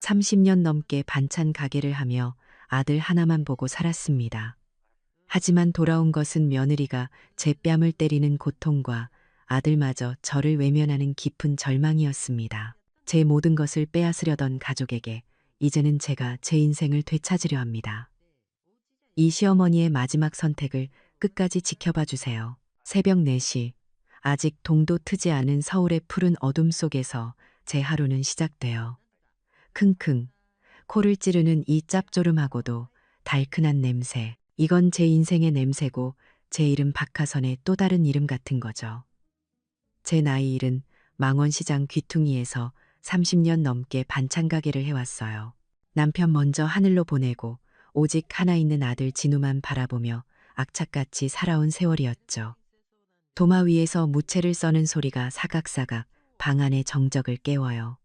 30년 넘게 반찬 가게를 하며 아들 하나만 보고 살았습니다. 하지만 돌아온 것은 며느리가 제 뺨을 때리는 고통과 아들마저 저를 외면하는 깊은 절망이었습니다. 제 모든 것을 빼앗으려던 가족에게 이제는 제가 제 인생을 되찾으려 합니다. 이 시어머니의 마지막 선택을 끝까지 지켜봐 주세요. 새벽 4시, 아직 동도 트지 않은 서울의 푸른 어둠 속에서 제 하루는 시작돼요. 킁킁, 코를 찌르는 이 짭조름하고도 달큰한 냄새. 이건 제 인생의 냄새고 제 이름 박하선의 또 다른 이름 같은 거죠. 제 나이 70, 망원시장 귀퉁이에서 30년 넘게 반찬 가게를 해왔어요. 남편 먼저 하늘로 보내고 오직 하나 있는 아들 진우만 바라보며 악착같이 살아온 세월이었죠. 도마 위에서 무채를 써는 소리가 사각사각 방 안의 정적을 깨워요.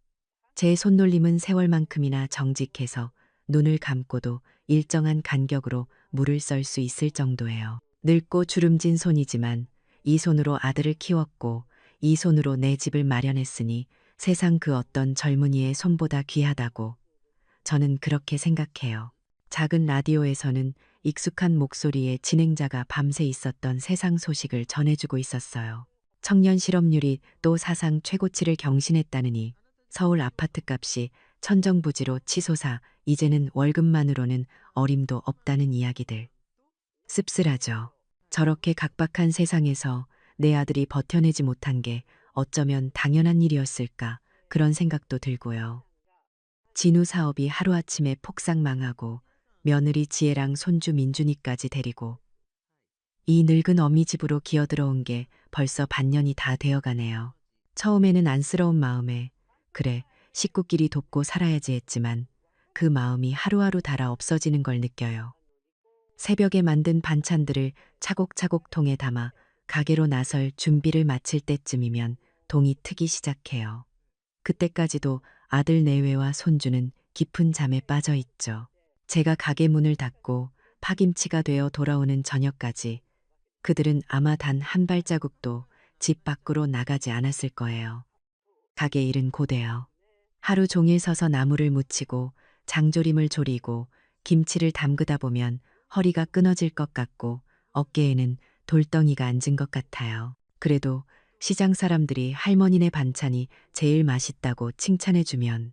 제 손놀림은 세월만큼이나 정직해서 눈을 감고도 일정한 간격으로 물을 썰 수 있을 정도예요. 늙고 주름진 손이지만 이 손으로 아들을 키웠고 이 손으로 내 집을 마련했으니 세상 그 어떤 젊은이의 손보다 귀하다고 저는 그렇게 생각해요. 작은 라디오에서는 익숙한 목소리의 진행자가 밤새 있었던 세상 소식을 전해주고 있었어요. 청년 실업률이 또 사상 최고치를 경신했다느니 서울 아파트값이 천정부지로 치솟아 이제는 월급만으로는 어림도 없다는 이야기들. 씁쓸하죠. 저렇게 각박한 세상에서 내 아들이 버텨내지 못한 게 어쩌면 당연한 일이었을까 그런 생각도 들고요. 진우 사업이 하루아침에 폭삭 망하고 며느리 지혜랑 손주 민준이까지 데리고 이 늙은 어미 집으로 기어들어온 게 벌써 반년이 다 되어가네요. 처음에는 안쓰러운 마음에 그래 식구끼리 돕고 살아야지 했지만 그 마음이 하루하루 닳아 없어지는 걸 느껴요. 새벽에 만든 반찬들을 차곡차곡 통에 담아 가게로 나설 준비를 마칠 때쯤이면 동이 트기 시작해요. 그때까지도 아들 내외와 손주는 깊은 잠에 빠져 있죠. 제가 가게 문을 닫고 파김치가 되어 돌아오는 저녁까지 그들은 아마 단 한 발자국도 집 밖으로 나가지 않았을 거예요. 가게 일은 고돼요. 하루 종일 서서 나무를 묻히고 장조림을 조리고 김치를 담그다 보면 허리가 끊어질 것 같고 어깨에는 돌덩이가 앉은 것 같아요. 그래도 시장 사람들이 할머니네 반찬이 제일 맛있다고 칭찬해주면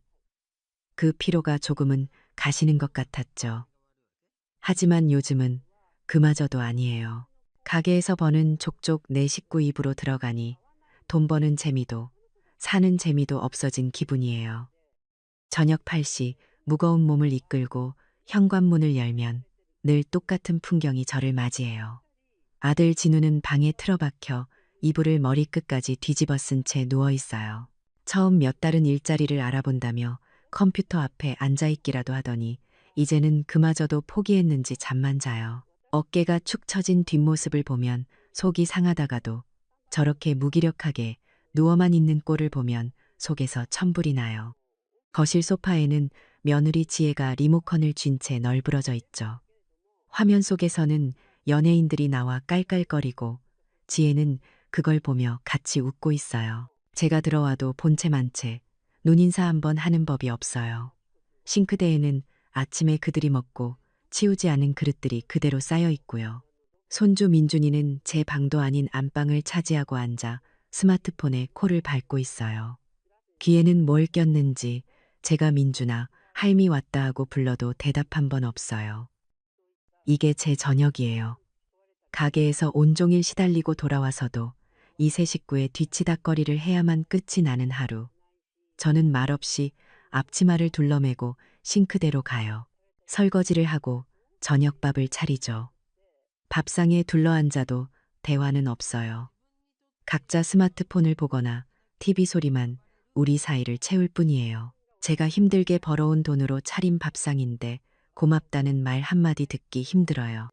그 피로가 조금은 가시는 것 같았죠. 하지만 요즘은 그마저도 아니에요. 가게에서 버는 족족 내 식구 입으로 들어가니 돈 버는 재미도 사는 재미도 없어진 기분이에요. 저녁 8시 무거운 몸을 이끌고 현관문을 열면 늘 똑같은 풍경이 저를 맞이해요. 아들 진우는 방에 틀어박혀 이불을 머리끝까지 뒤집어 쓴 채 누워있어요. 처음 몇 달은 일자리를 알아본다며 컴퓨터 앞에 앉아있기라도 하더니 이제는 그마저도 포기했는지 잠만 자요. 어깨가 축 처진 뒷모습을 보면 속이 상하다가도 저렇게 무기력하게 누워만 있는 꼴을 보면 속에서 천불이 나요. 거실 소파에는 며느리 지혜가 리모컨을 쥔 채 널브러져 있죠. 화면 속에서는 연예인들이 나와 깔깔거리고 지혜는 그걸 보며 같이 웃고 있어요. 제가 들어와도 본체만 채 눈인사 한번 하는 법이 없어요. 싱크대에는 아침에 그들이 먹고 치우지 않은 그릇들이 그대로 쌓여 있고요. 손주 민준이는 제 방도 아닌 안방을 차지하고 앉아 스마트폰에 코를 밟고 있어요. 귀에는 뭘 꼈는지 제가 민준아, 할미 왔다 하고 불러도 대답 한 번 없어요. 이게 제 저녁이에요. 가게에서 온종일 시달리고 돌아와서도 이 세 식구의 뒤치다꺼리를 해야만 끝이 나는 하루. 저는 말없이 앞치마를 둘러매고 싱크대로 가요. 설거지를 하고 저녁밥을 차리죠. 밥상에 둘러앉아도 대화는 없어요. 각자 스마트폰을 보거나 TV 소리만 우리 사이를 채울 뿐이에요. 제가 힘들게 벌어온 돈으로 차린 밥상인데 고맙다는 말 한마디 듣기 힘들어요.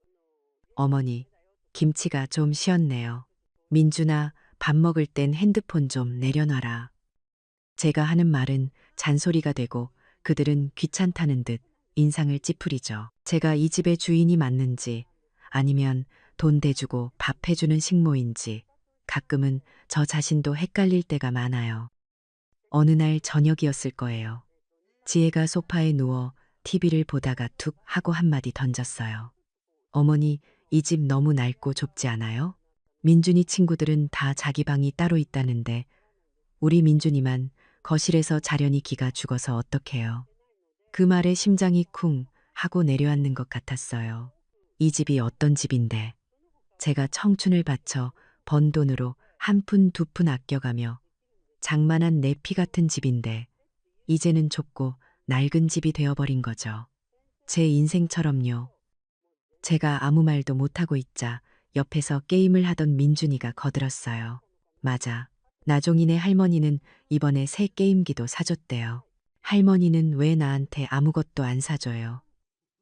어머니, 김치가 좀 쉬었네요. 민준아, 밥 먹을 땐 핸드폰 좀 내려놔라. 제가 하는 말은 잔소리가 되고 그들은 귀찮다는 듯 인상을 찌푸리죠. 제가 이 집의 주인이 맞는지 아니면 돈 대주고 밥 해주는 식모인지 가끔은 저 자신도 헷갈릴 때가 많아요. 어느 날 저녁이었을 거예요. 지혜가 소파에 누워 TV를 보다가 툭 하고 한마디 던졌어요. 어머니, 이 집 너무 낡고 좁지 않아요? 민준이 친구들은 다 자기 방이 따로 있다는데 우리 민준이만 거실에서 자려니 기가 죽어서 어떡해요. 그 말에 심장이 쿵 하고 내려앉는 것 같았어요. 이 집이 어떤 집인데 제가 청춘을 바쳐 번 돈으로 한 푼 두 푼 아껴가며 장만한 내 피 같은 집인데 이제는 좁고 낡은 집이 되어버린 거죠. 제 인생처럼요. 제가 아무 말도 못하고 있자 옆에서 게임을 하던 민준이가 거들었어요. 맞아. 나종이네 할머니는 이번에 새 게임기도 사줬대요. 할머니는 왜 나한테 아무것도 안 사줘요?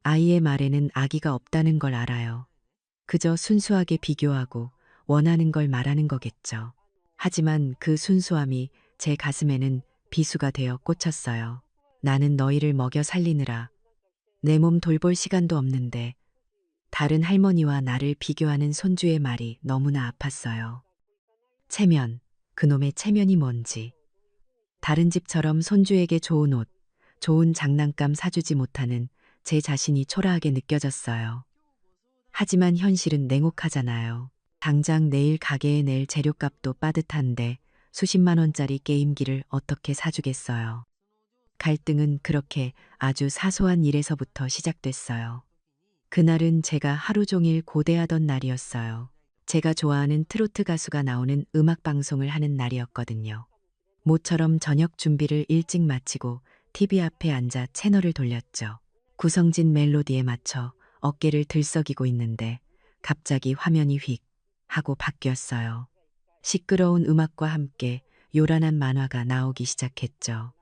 아이의 말에는 악의가 없다는 걸 알아요. 그저 순수하게 비교하고 원하는 걸 말하는 거겠죠. 하지만 그 순수함이 제 가슴에는 비수가 되어 꽂혔어요. 나는 너희를 먹여 살리느라 내 몸 돌볼 시간도 없는데 다른 할머니와 나를 비교하는 손주의 말이 너무나 아팠어요. 체면, 그놈의 체면이 뭔지. 다른 집처럼 손주에게 좋은 옷, 좋은 장난감 사주지 못하는 제 자신이 초라하게 느껴졌어요. 하지만 현실은 냉혹하잖아요. 당장 내일 가게에 낼 재료값도 빠듯한데 수십만 원짜리 게임기를 어떻게 사주겠어요. 갈등은 그렇게 아주 사소한 일에서부터 시작됐어요. 그날은 제가 하루 종일 고대하던 날이었어요. 제가 좋아하는 트로트 가수가 나오는 음악 방송을 하는 날이었거든요. 모처럼 저녁 준비를 일찍 마치고 TV 앞에 앉아 채널을 돌렸죠. 구성진 멜로디에 맞춰 어깨를 들썩이고 있는데 갑자기 화면이 휙 하고 바뀌었어요. 시끄러운 음악과 함께 요란한 만화가 나오기 시작했죠.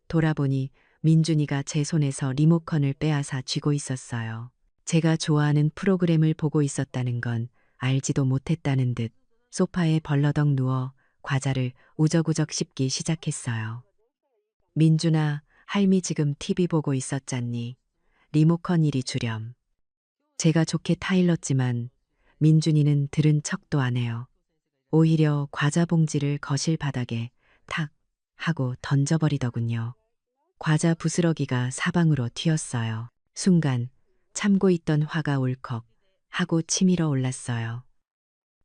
돌아보니 민준이가 제 손에서 리모컨을 빼앗아 쥐고 있었어요. 제가 좋아하는 프로그램을 보고 있었다는 건 알지도 못했다는 듯 소파에 벌러덩 누워 과자를 우적우적 씹기 시작했어요. 민준아, 할미 지금 TV 보고 있었잖니. 리모컨 이리 주렴. 제가 좋게 타일렀지만 민준이는 들은 척도 안 해요. 오히려 과자 봉지를 거실 바닥에 탁 하고 던져버리더군요. 과자 부스러기가 사방으로 튀었어요. 순간 참고 있던 화가 울컥 하고 치밀어 올랐어요.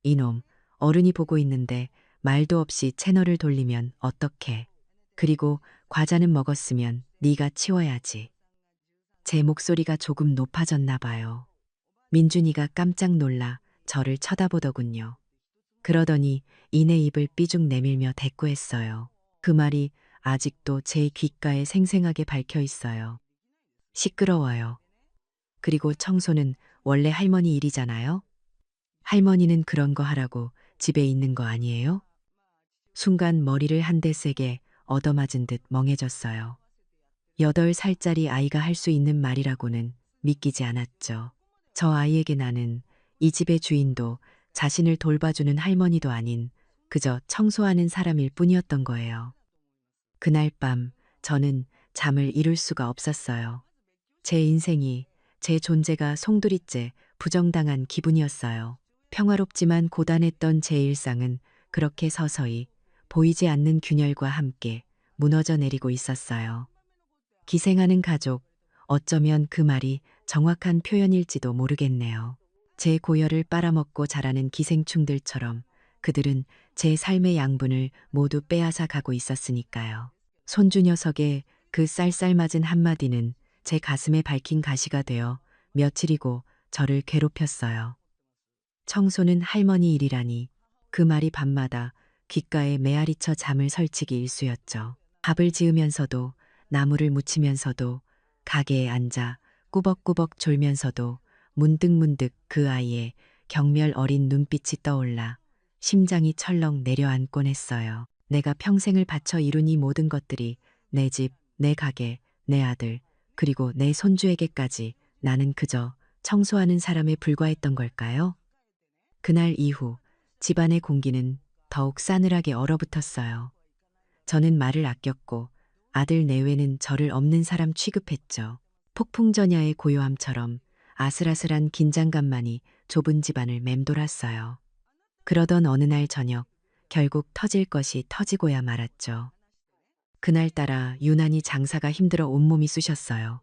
이놈, 어른이 보고 있는데 말도 없이 채널을 돌리면 어떡해. 그리고 과자는 먹었으면 네가 치워야지. 제 목소리가 조금 높아졌나 봐요. 민준이가 깜짝 놀라 저를 쳐다보더군요. 그러더니 이내 입을 삐죽 내밀며 대꾸했어요. 그 말이 아직도 제 귓가에 생생하게 박혀 있어요. 시끄러워요. 그리고 청소는 원래 할머니 일이잖아요? 할머니는 그런 거 하라고 집에 있는 거 아니에요? 순간 머리를 한 대 세게 얻어맞은 듯 멍해졌어요. 8살짜리 아이가 할 수 있는 말이라고는 믿기지 않았죠. 저 아이에게 나는 이 집의 주인도 자신을 돌봐주는 할머니도 아닌 그저 청소하는 사람일 뿐이었던 거예요. 그날 밤 저는 잠을 이룰 수가 없었어요. 제 인생이, 제 존재가 송두리째 부정당한 기분이었어요. 평화롭지만 고단했던 제 일상은 그렇게 서서히 보이지 않는 균열과 함께 무너져 내리고 있었어요. 기생하는 가족, 어쩌면 그 말이 정확한 표현일지도 모르겠네요. 제 고열을 빨아먹고 자라는 기생충들처럼 그들은 제 삶의 양분을 모두 빼앗아 가고 있었으니까요. 손주 녀석의 그 쌀쌀맞은 한마디는 제 가슴에 밝힌 가시가 되어 며칠이고 저를 괴롭혔어요. 청소는 할머니 일이라니 그 말이 밤마다 귓가에 메아리쳐 잠을 설치기 일쑤였죠. 밥을 지으면서도 나무를 묻히면서도 가게에 앉아 꾸벅꾸벅 졸면서도 문득문득 그 아이의 경멸 어린 눈빛이 떠올라 심장이 철렁 내려앉곤 했어요. 내가 평생을 바쳐 이룬 이 모든 것들이 내 집, 내 가게, 내 아들, 그리고 내 손주에게까지 나는 그저 청소하는 사람에 불과했던 걸까요? 그날 이후 집안의 공기는 더욱 싸늘하게 얼어붙었어요. 저는 말을 아꼈고 아들 내외는 저를 없는 사람 취급했죠. 폭풍전야의 고요함처럼 아슬아슬한 긴장감만이 좁은 집안을 맴돌았어요. 그러던 어느 날 저녁 결국 터질 것이 터지고야 말았죠. 그날따라 유난히 장사가 힘들어 온몸이 쑤셨어요.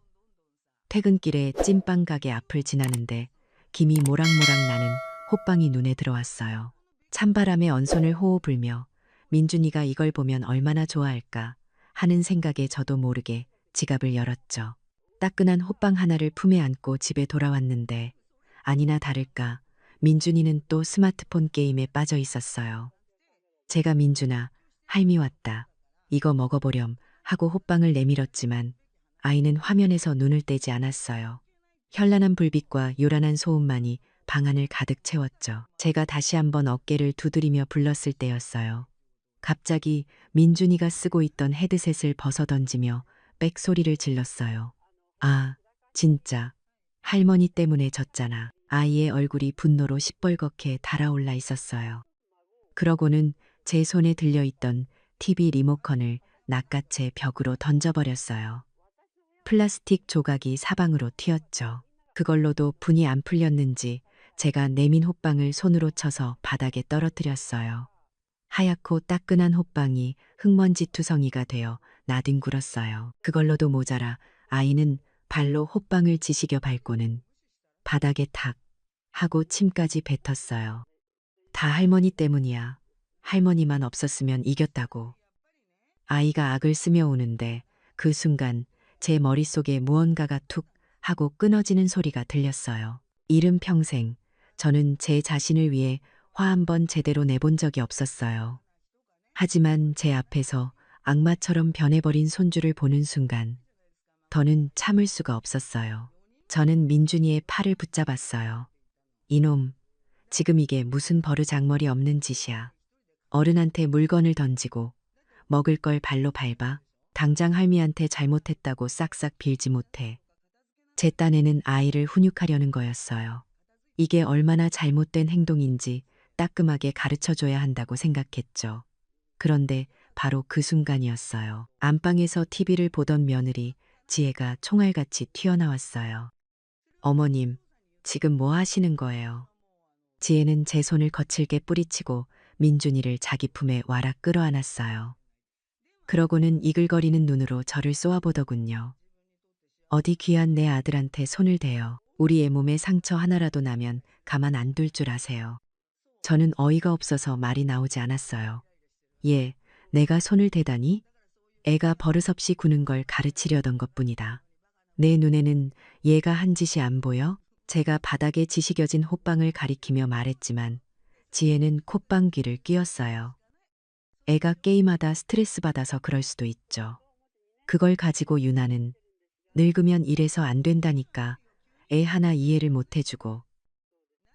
퇴근길에 찐빵 가게 앞을 지나는데 김이 모락모락 나는 호빵이 눈에 들어왔어요. 찬바람에 언손을 호호 불며 민준이가 이걸 보면 얼마나 좋아할까 하는 생각에 저도 모르게 지갑을 열었죠. 따끈한 호빵 하나를 품에 안고 집에 돌아왔는데 아니나 다를까 민준이는 또 스마트폰 게임에 빠져 있었어요. 제가 민준아, 할미 왔다. 이거 먹어보렴 하고 호빵을 내밀었지만 아이는 화면에서 눈을 떼지 않았어요. 현란한 불빛과 요란한 소음만이 방 안을 가득 채웠죠. 제가 다시 한번 어깨를 두드리며 불렀을 때였어요. 갑자기 민준이가 쓰고 있던 헤드셋을 벗어던지며 빽 소리를 질렀어요. 아, 진짜. 할머니 때문에 졌잖아. 아이의 얼굴이 분노로 시뻘겋게 달아올라 있었어요. 그러고는 제 손에 들려있던 TV 리모컨을 낚아채 벽으로 던져버렸어요. 플라스틱 조각이 사방으로 튀었죠. 그걸로도 분이 안 풀렸는지 제가 내민 호빵을 손으로 쳐서 바닥에 떨어뜨렸어요. 하얗고 따끈한 호빵이 흙먼지 투성이가 되어 나뒹굴었어요. 그걸로도 모자라 아이는 발로 호빵을 지시겨 밟고는 바닥에 탁 하고 침까지 뱉었어요. 다 할머니 때문이야. 할머니만 없었으면 이겼다고. 아이가 악을 쓰며 우는데 그 순간 제 머릿속에 무언가가 툭 하고 끊어지는 소리가 들렸어요. 이른 평생 저는 제 자신을 위해 화 한 번 제대로 내본 적이 없었어요. 하지만 제 앞에서 악마처럼 변해버린 손주를 보는 순간 더는 참을 수가 없었어요. 저는 민준이의 팔을 붙잡았어요. 이놈, 지금 이게 무슨 버르장머리 없는 짓이야. 어른한테 물건을 던지고 먹을 걸 발로 밟아 당장 할미한테 잘못했다고 싹싹 빌지 못해. 제 딴에는 아이를 훈육하려는 거였어요. 이게 얼마나 잘못된 행동인지 따끔하게 가르쳐줘야 한다고 생각했죠. 그런데 바로 그 순간이었어요. 안방에서 TV를 보던 며느리 지혜가 총알같이 튀어나왔어요. 어머님, 지금 뭐 하시는 거예요? 지혜는 제 손을 거칠게 뿌리치고 민준이를 자기 품에 와락 끌어안았어요. 그러고는 이글거리는 눈으로 저를 쏘아보더군요. 어디 귀한 내 아들한테 손을 대요. 우리의 몸에 상처 하나라도 나면 가만 안 둘 줄 아세요. 저는 어이가 없어서 말이 나오지 않았어요. 예, 내가 손을 대다니? 애가 버릇없이 구는 걸 가르치려던 것뿐이다. 내 눈에는 얘가 한 짓이 안 보여? 제가 바닥에 지시겨진 호빵을 가리키며 말했지만 지혜는 콧방귀를 뀌었어요. 애가 게임하다 스트레스 받아서 그럴 수도 있죠. 그걸 가지고 유나는 늙으면 이래서 안 된다니까 애 하나 이해를 못 해주고.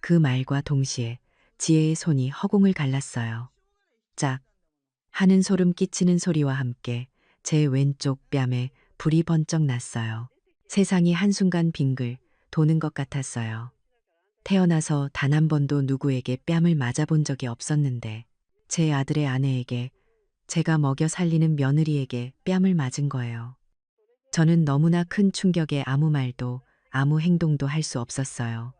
그 말과 동시에 지혜의 손이 허공을 갈랐어요. 짝 하는 소름 끼치는 소리와 함께 제 왼쪽 뺨에 불이 번쩍 났어요. 세상이 한순간 빙글 도는 것 같았어요. 태어나서 단 한 번도 누구에게 뺨을 맞아본 적이 없었는데 제 아들의 아내에게, 제가 먹여 살리는 며느리에게 뺨을 맞은 거예요. 저는 너무나 큰 충격에 아무 말도 아무 행동도 할 수 없었어요.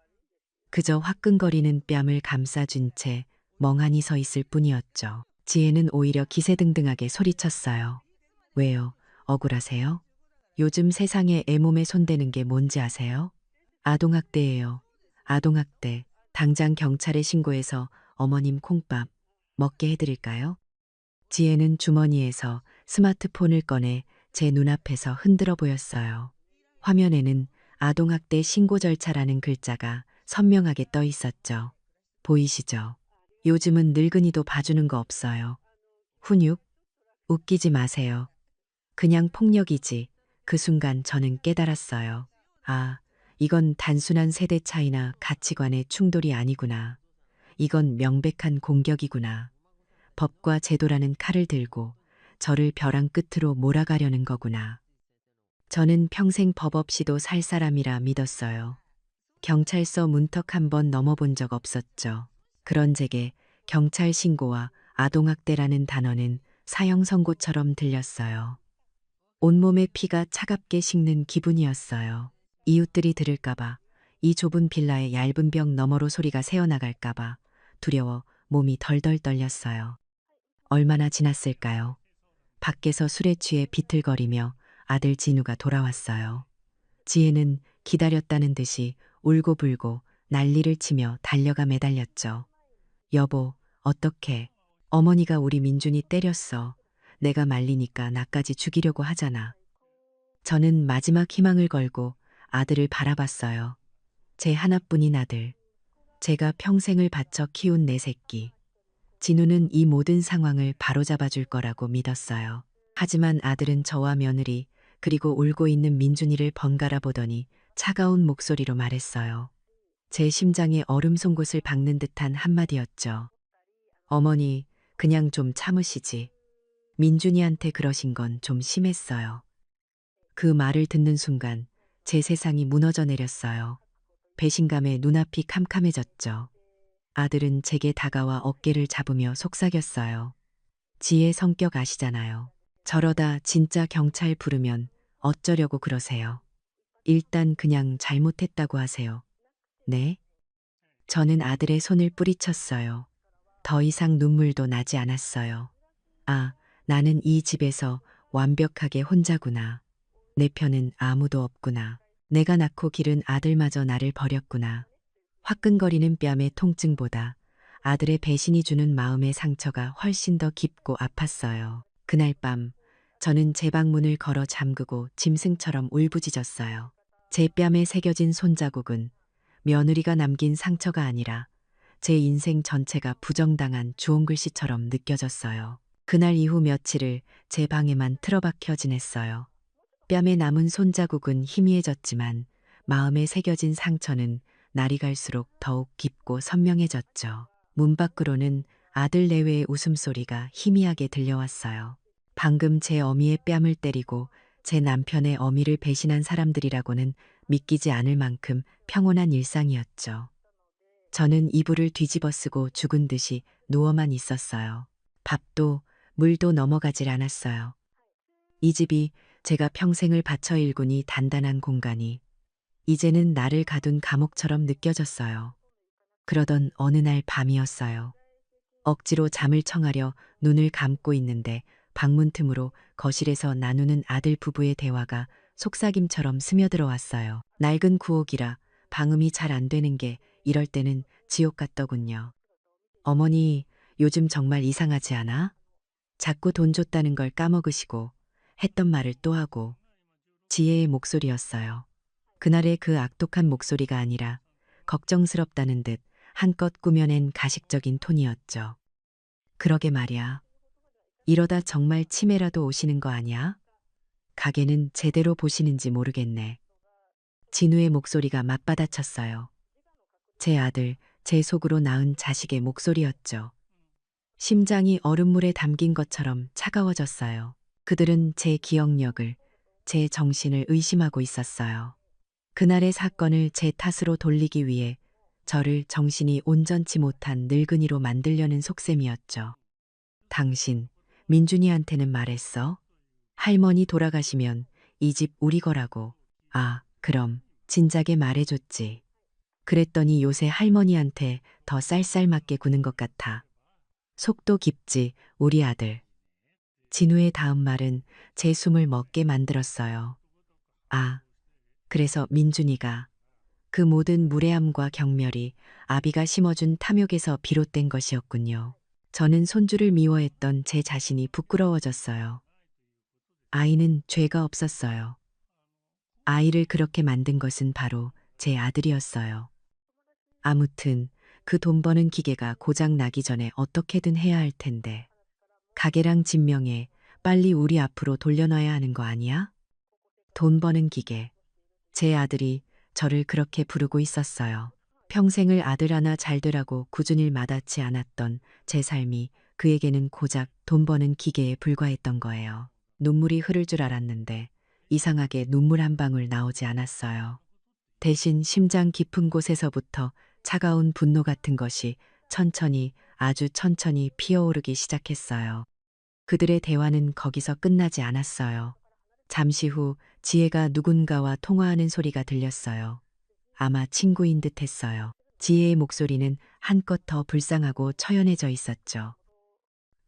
그저 화끈거리는 뺨을 감싸준 채 멍하니 서 있을 뿐이었죠. 지혜는 오히려 기세등등하게 소리쳤어요. 왜요? 억울하세요? 요즘 세상에 애 몸에 손대는 게 뭔지 아세요? 아동학대예요. 아동학대. 당장 경찰에 신고해서 어머님 콩밥 먹게 해드릴까요? 지혜는 주머니에서 스마트폰을 꺼내 제 눈앞에서 흔들어 보였어요. 화면에는 아동학대 신고 절차라는 글자가 선명하게 떠 있었죠. 보이시죠? 요즘은 늙은이도 봐주는 거 없어요. 훈육? 웃기지 마세요. 그냥 폭력이지. 그 순간 저는 깨달았어요. 아, 이건 단순한 세대 차이나 가치관의 충돌이 아니구나. 이건 명백한 공격이구나. 법과 제도라는 칼을 들고 저를 벼랑 끝으로 몰아가려는 거구나. 저는 평생 법 없이도 살 사람이라 믿었어요. 경찰서 문턱 한 번 넘어본 적 없었죠. 그런 제게 경찰 신고와 아동학대라는 단어는 사형 선고처럼 들렸어요. 온몸에 피가 차갑게 식는 기분이었어요. 이웃들이 들을까봐, 이 좁은 빌라의 얇은 벽 너머로 소리가 새어나갈까봐 두려워 몸이 덜덜 떨렸어요. 얼마나 지났을까요? 밖에서 술에 취해 비틀거리며 아들 진우가 돌아왔어요. 지혜는 기다렸다는 듯이 울고불고 난리를 치며 달려가 매달렸죠. 여보, 어떡해. 어머니가 우리 민준이 때렸어. 내가 말리니까 나까지 죽이려고 하잖아. 저는 마지막 희망을 걸고 아들을 바라봤어요. 제 하나뿐인 아들. 제가 평생을 바쳐 키운 내 새끼. 진우는 이 모든 상황을 바로잡아 줄 거라고 믿었어요. 하지만 아들은 저와 며느리, 그리고 울고 있는 민준이를 번갈아 보더니 차가운 목소리로 말했어요. 제 심장에 얼음 송곳을 박는 듯한 한마디였죠. 어머니, 그냥 좀 참으시지. 민준이한테 그러신 건 좀 심했어요. 그 말을 듣는 순간 제 세상이 무너져 내렸어요. 배신감에 눈앞이 캄캄해졌죠. 아들은 제게 다가와 어깨를 잡으며 속삭였어요. 지혜 성격 아시잖아요. 저러다 진짜 경찰 부르면 어쩌려고 그러세요. 일단 그냥 잘못했다고 하세요. 네? 저는 아들의 손을 뿌리쳤어요. 더 이상 눈물도 나지 않았어요. 아, 나는 이 집에서 완벽하게 혼자구나. 내 편은 아무도 없구나. 내가 낳고 기른 아들마저 나를 버렸구나. 화끈거리는 뺨의 통증보다 아들의 배신이 주는 마음의 상처가 훨씬 더 깊고 아팠어요. 그날 밤 저는 제 방문을 걸어 잠그고 짐승처럼 울부짖었어요. 제 뺨에 새겨진 손자국은 며느리가 남긴 상처가 아니라 제 인생 전체가 부정당한 주홍글씨처럼 느껴졌어요. 그날 이후 며칠을 제 방에만 틀어박혀 지냈어요. 뺨에 남은 손자국은 희미해졌지만 마음에 새겨진 상처는 날이 갈수록 더욱 깊고 선명해졌죠. 문 밖으로는 아들 내외의 웃음소리가 희미하게 들려왔어요. 방금 제 어미의 뺨을 때리고 제 남편의 어미를 배신한 사람들이라고는 믿기지 않을 만큼 평온한 일상이었죠. 저는 이불을 뒤집어 쓰고 죽은 듯이 누워만 있었어요. 밥도 물도 넘어가질 않았어요. 이 집이 제가 평생을 바쳐 일군 이 단단한 공간이 이제는 나를 가둔 감옥처럼 느껴졌어요. 그러던 어느 날 밤이었어요. 억지로 잠을 청하려 눈을 감고 있는데 방문 틈으로 거실에서 나누는 아들 부부의 대화가 속삭임처럼 스며들어왔어요. 낡은 구옥이라 방음이 잘 안 되는 게 이럴 때는 지옥 같더군요. 어머니, 요즘 정말 이상하지 않아? 자꾸 돈 줬다는 걸 까먹으시고 했던 말을 또 하고. 지혜의 목소리였어요. 그날의 그 악독한 목소리가 아니라 걱정스럽다는 듯 한껏 꾸며낸 가식적인 톤이었죠. 그러게 말이야. 이러다 정말 치매라도 오시는 거 아니야? 가게는 제대로 보시는지 모르겠네. 진우의 목소리가 맞받아쳤어요. 제 아들, 제 속으로 낳은 자식의 목소리였죠. 심장이 얼음물에 담긴 것처럼 차가워졌어요. 그들은 제 기억력을, 제 정신을 의심하고 있었어요. 그날의 사건을 제 탓으로 돌리기 위해 저를 정신이 온전치 못한 늙은이로 만들려는 속셈이었죠. 당신, 민준이한테는 말했어? 할머니 돌아가시면 이 집 우리 거라고. 아, 그럼 진작에 말해줬지. 그랬더니 요새 할머니한테 더 쌀쌀맞게 구는 것 같아. 속도 깊지, 우리 아들. 진우의 다음 말은 제 숨을 멎게 만들었어요. 아, 그래서 민준이가 그 모든 무례함과 경멸이 아비가 심어준 탐욕에서 비롯된 것이었군요. 저는 손주를 미워했던 제 자신이 부끄러워졌어요. 아이는 죄가 없었어요. 아이를 그렇게 만든 것은 바로 제 아들이었어요. 아무튼 그 돈 버는 기계가 고장 나기 전에 어떻게든 해야 할 텐데. 가게랑 집 명예 빨리 우리 앞으로 돌려놔야 하는 거 아니야? 돈 버는 기계. 제 아들이 저를 그렇게 부르고 있었어요. 평생을 아들 하나 잘 되라고 꾸준히 마다치 않았던 제 삶이 그에게는 고작 돈 버는 기계에 불과했던 거예요. 눈물이 흐를 줄 알았는데 이상하게 눈물 한 방울 나오지 않았어요. 대신 심장 깊은 곳에서부터 차가운 분노 같은 것이 천천히, 아주 천천히 피어오르기 시작했어요. 그들의 대화는 거기서 끝나지 않았어요. 잠시 후 지혜가 누군가와 통화하는 소리가 들렸어요. 아마 친구인 듯 했어요. 지혜의 목소리는 한껏 더 불쌍하고 처연해져 있었죠.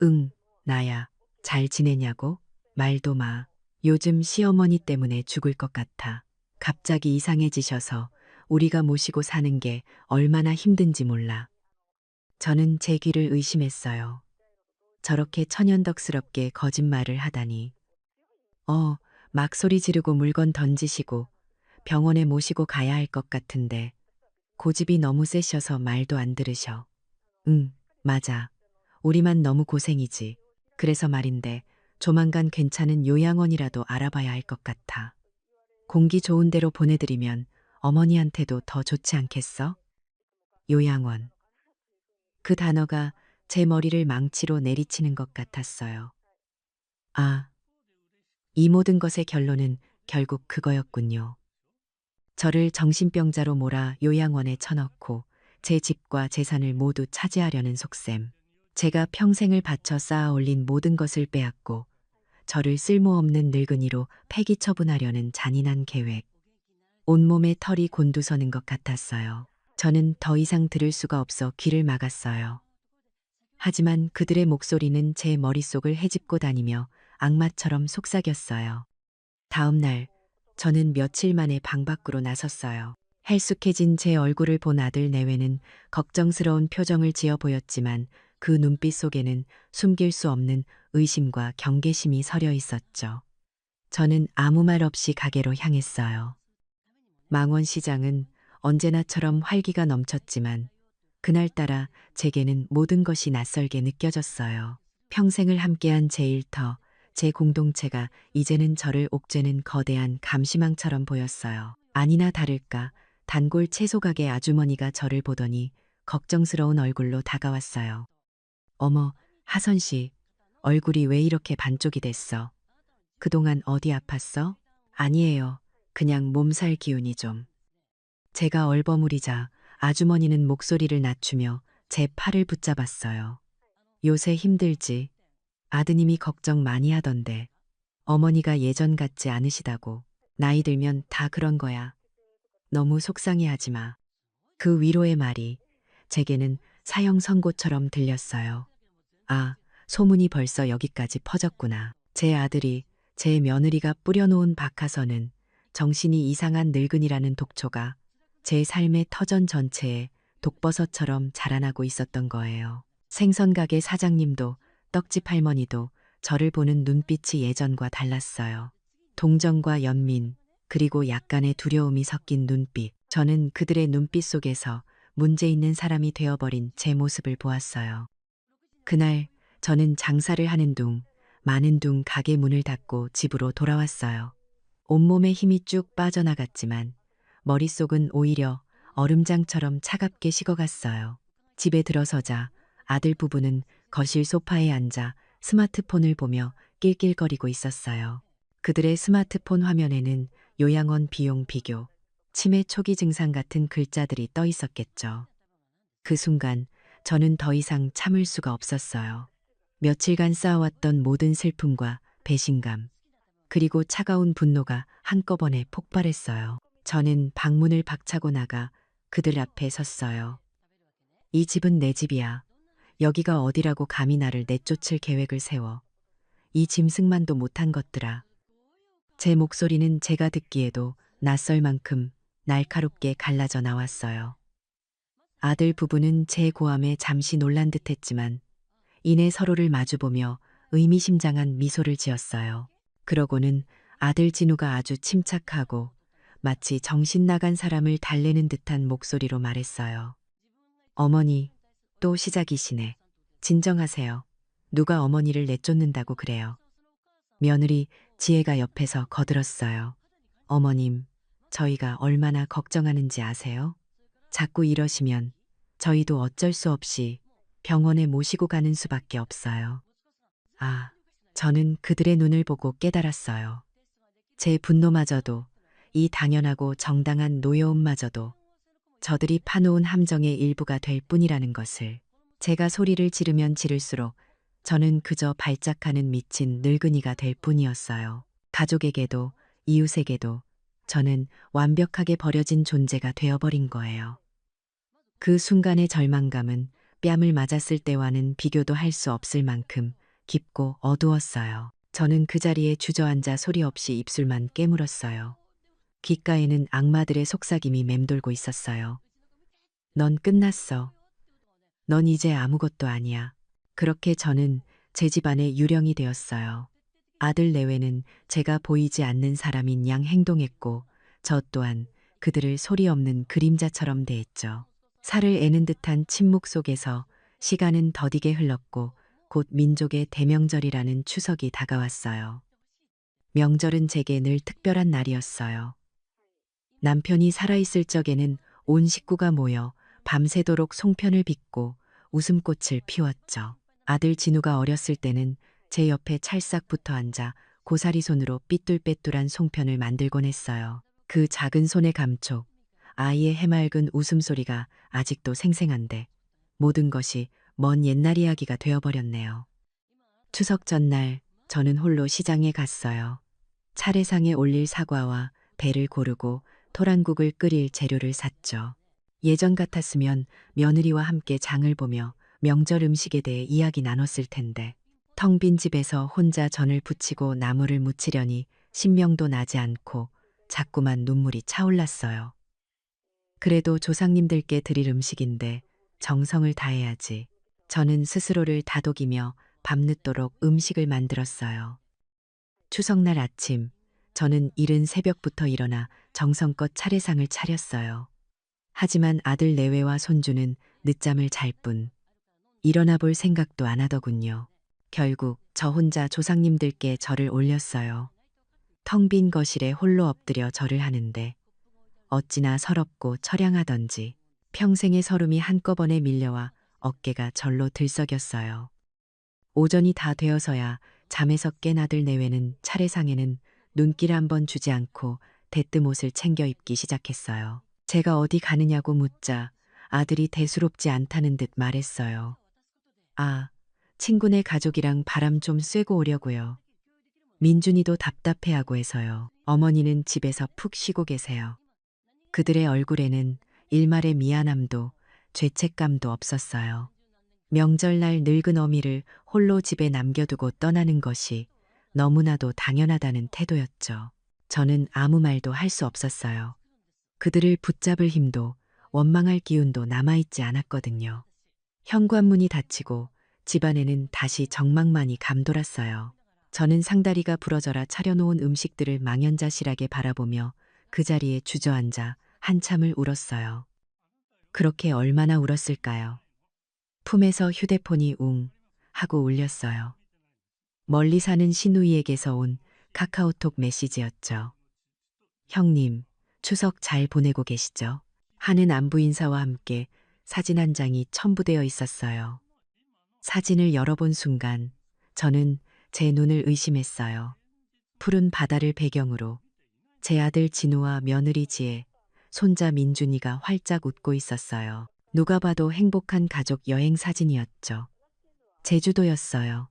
응, 나야. 잘 지내냐고? 말도 마. 요즘 시어머니 때문에 죽을 것 같아. 갑자기 이상해지셔서 우리가 모시고 사는 게 얼마나 힘든지 몰라. 저는 제 귀를 의심했어요. 저렇게 천연덕스럽게 거짓말을 하다니. 막 소리 지르고 물건 던지시고 병원에 모시고 가야 할 것 같은데 고집이 너무 세셔서 말도 안 들으셔. 응, 맞아. 우리만 너무 고생이지. 그래서 말인데 조만간 괜찮은 요양원이라도 알아봐야 할 것 같아. 공기 좋은 데로 보내드리면 어머니한테도 더 좋지 않겠어? 요양원. 그 단어가 제 머리를 망치로 내리치는 것 같았어요. 아, 이 모든 것의 결론은 결국 그거였군요. 저를 정신병자로 몰아 요양원에 쳐넣고 제 집과 재산을 모두 차지하려는 속셈. 제가 평생을 바쳐 쌓아 올린 모든 것을 빼앗고 저를 쓸모없는 늙은이로 폐기 처분하려는 잔인한 계획. 온몸에 털이 곤두서는 것 같았어요. 저는 더 이상 들을 수가 없어 귀를 막았어요. 하지만 그들의 목소리는 제 머릿속을 헤집고 다니며 악마처럼 속삭였어요. 다음 날, 저는 며칠 만에 방 밖으로 나섰어요. 헬쑥해진 제 얼굴을 본 아들 내외는 걱정스러운 표정을 지어 보였지만 그 눈빛 속에는 숨길 수 없는 의심과 경계심이 서려 있었죠. 저는 아무 말 없이 가게로 향했어요. 망원시장은 언제나처럼 활기가 넘쳤지만 그날따라 제게는 모든 것이 낯설게 느껴졌어요. 평생을 함께한 제 일터, 제 공동체가 이제는 저를 옥죄는 거대한 감시망처럼 보였어요. 아니나 다를까 단골 채소 가게 아주머니가 저를 보더니 걱정스러운 얼굴로 다가왔어요. 어머, 하선 씨, 얼굴이 왜 이렇게 반쪽이 됐어? 그동안 어디 아팠어? 아니에요. 그냥 몸살 기운이 좀. 제가 얼버무리자 아주머니는 목소리를 낮추며 제 팔을 붙잡았어요. 요새 힘들지? 아드님이 걱정 많이 하던데. 어머니가 예전 같지 않으시다고. 나이 들면 다 그런 거야. 너무 속상해 하지 마. 그 위로의 말이 제게는 사형 선고처럼 들렸어요. 아, 소문이 벌써 여기까지 퍼졌구나. 제 아들이, 제 며느리가 뿌려놓은 박하선은 정신이 이상한 늙은이라는 독초가 제 삶의 터전 전체에 독버섯처럼 자라나고 있었던 거예요. 생선가게 사장님도 떡집 할머니도 저를 보는 눈빛이 예전과 달랐어요. 동정과 연민, 그리고 약간의 두려움이 섞인 눈빛. 저는 그들의 눈빛 속에서 문제 있는 사람이 되어버린 제 모습을 보았어요. 그날 저는 장사를 하는 둥, 많은 둥 가게 문을 닫고 집으로 돌아왔어요. 온몸에 힘이 쭉 빠져나갔지만 머릿속은 오히려 얼음장처럼 차갑게 식어갔어요. 집에 들어서자 아들 부부는 거실 소파에 앉아 스마트폰을 보며 낄낄거리고 있었어요. 그들의 스마트폰 화면에는 요양원 비용 비교, 치매 초기 증상 같은 글자들이 떠 있었겠죠. 그 순간 저는 더 이상 참을 수가 없었어요. 며칠간 쌓아왔던 모든 슬픔과 배신감, 그리고 차가운 분노가 한꺼번에 폭발했어요. 저는 방문을 박차고 나가 그들 앞에 섰어요. 이 집은 내 집이야. 여기가 어디라고 감히 나를 내쫓을 계획을 세워. 이 짐승만도 못한 것들아. 제 목소리는 제가 듣기에도 낯설 만큼 날카롭게 갈라져 나왔어요. 아들 부부는 제 고함에 잠시 놀란 듯했지만 이내 서로를 마주보며 의미심장한 미소를 지었어요. 그러고는 아들 진우가 아주 침착하고 마치 정신 나간 사람을 달래는 듯한 목소리로 말했어요. 어머니, 또 시작이시네. 진정하세요. 누가 어머니를 내쫓는다고 그래요. 며느리 지혜가 옆에서 거들었어요. 어머님, 저희가 얼마나 걱정하는지 아세요? 자꾸 이러시면 저희도 어쩔 수 없이 병원에 모시고 가는 수밖에 없어요. 아, 저는 그들의 눈을 보고 깨달았어요. 제 분노마저도, 이 당연하고 정당한 노여움마저도 저들이 파놓은 함정의 일부가 될 뿐이라는 것을. 제가 소리를 지르면 지를수록 저는 그저 발작하는 미친 늙은이가 될 뿐이었어요. 가족에게도 이웃에게도 저는 완벽하게 버려진 존재가 되어버린 거예요. 그 순간의 절망감은 뺨을 맞았을 때와는 비교도 할 수 없을 만큼 깊고 어두웠어요. 저는 그 자리에 주저앉아 소리 없이 입술만 깨물었어요. 귓가에는 악마들의 속삭임이 맴돌고 있었어요. 넌 끝났어. 넌 이제 아무것도 아니야. 그렇게 저는 제 집안의 유령이 되었어요. 아들 내외는 제가 보이지 않는 사람인 양 행동했고, 저 또한 그들을 소리 없는 그림자처럼 대했죠. 살을 애는 듯한 침묵 속에서 시간은 더디게 흘렀고, 곧 민족의 대명절이라는 추석이 다가왔어요. 명절은 제게 늘 특별한 날이었어요. 남편이 살아있을 적에는 온 식구가 모여 밤새도록 송편을 빚고 웃음꽃을 피웠죠. 아들 진우가 어렸을 때는 제 옆에 찰싹 붙어 앉아 고사리 손으로 삐뚤빼뚤한 송편을 만들곤 했어요. 그 작은 손의 감촉, 아이의 해맑은 웃음소리가 아직도 생생한데 모든 것이 먼 옛날 이야기가 되어버렸네요. 추석 전날 저는 홀로 시장에 갔어요. 차례상에 올릴 사과와 배를 고르고 토란국을 끓일 재료를 샀죠. 예전 같았으면 며느리와 함께 장을 보며 명절 음식에 대해 이야기 나눴을 텐데 텅 빈 집에서 혼자 전을 부치고 나물을 무치려니 신명도 나지 않고 자꾸만 눈물이 차올랐어요. 그래도 조상님들께 드릴 음식인데 정성을 다해야지. 저는 스스로를 다독이며 밤늦도록 음식을 만들었어요. 추석날 아침, 저는 이른 새벽부터 일어나 정성껏 차례상을 차렸어요. 하지만 아들 내외와 손주는 늦잠을 잘 뿐 일어나 볼 생각도 안 하더군요. 결국 저 혼자 조상님들께 절을 올렸어요. 텅 빈 거실에 홀로 엎드려 절을 하는데 어찌나 서럽고 처량하던지 평생의 서름이 한꺼번에 밀려와 어깨가 절로 들썩였어요. 오전이 다 되어서야 잠에서 깬 아들 내외는 차례상에는 눈길 한 번 주지 않고 대뜸 옷을 챙겨 입기 시작했어요. 제가 어디 가느냐고 묻자 아들이 대수롭지 않다는 듯 말했어요. 아, 친구네 가족이랑 바람 좀 쐬고 오려고요. 민준이도 답답해하고 해서요. 어머니는 집에서 푹 쉬고 계세요. 그들의 얼굴에는 일말의 미안함도 죄책감도 없었어요. 명절날 늙은 어미를 홀로 집에 남겨두고 떠나는 것이 너무나도 당연하다는 태도였죠. 저는 아무 말도 할 수 없었어요. 그들을 붙잡을 힘도 원망할 기운도 남아있지 않았거든요. 현관문이 닫히고 집안에는 다시 정막만이 감돌았어요. 저는 상다리가 부러져라 차려놓은 음식들을 망연자실하게 바라보며 그 자리에 주저앉아 한참을 울었어요. 그렇게 얼마나 울었을까요? 품에서 휴대폰이 웅 하고 울렸어요. 멀리 사는 시누이에게서 온 카카오톡 메시지였죠. 형님, 추석 잘 보내고 계시죠? 하는 안부 인사와 함께 사진 한 장이 첨부되어 있었어요. 사진을 열어본 순간 저는 제 눈을 의심했어요. 푸른 바다를 배경으로 제 아들 진우와 며느리 지혜, 손자 민준이가 활짝 웃고 있었어요. 누가 봐도 행복한 가족 여행 사진이었죠. 제주도였어요.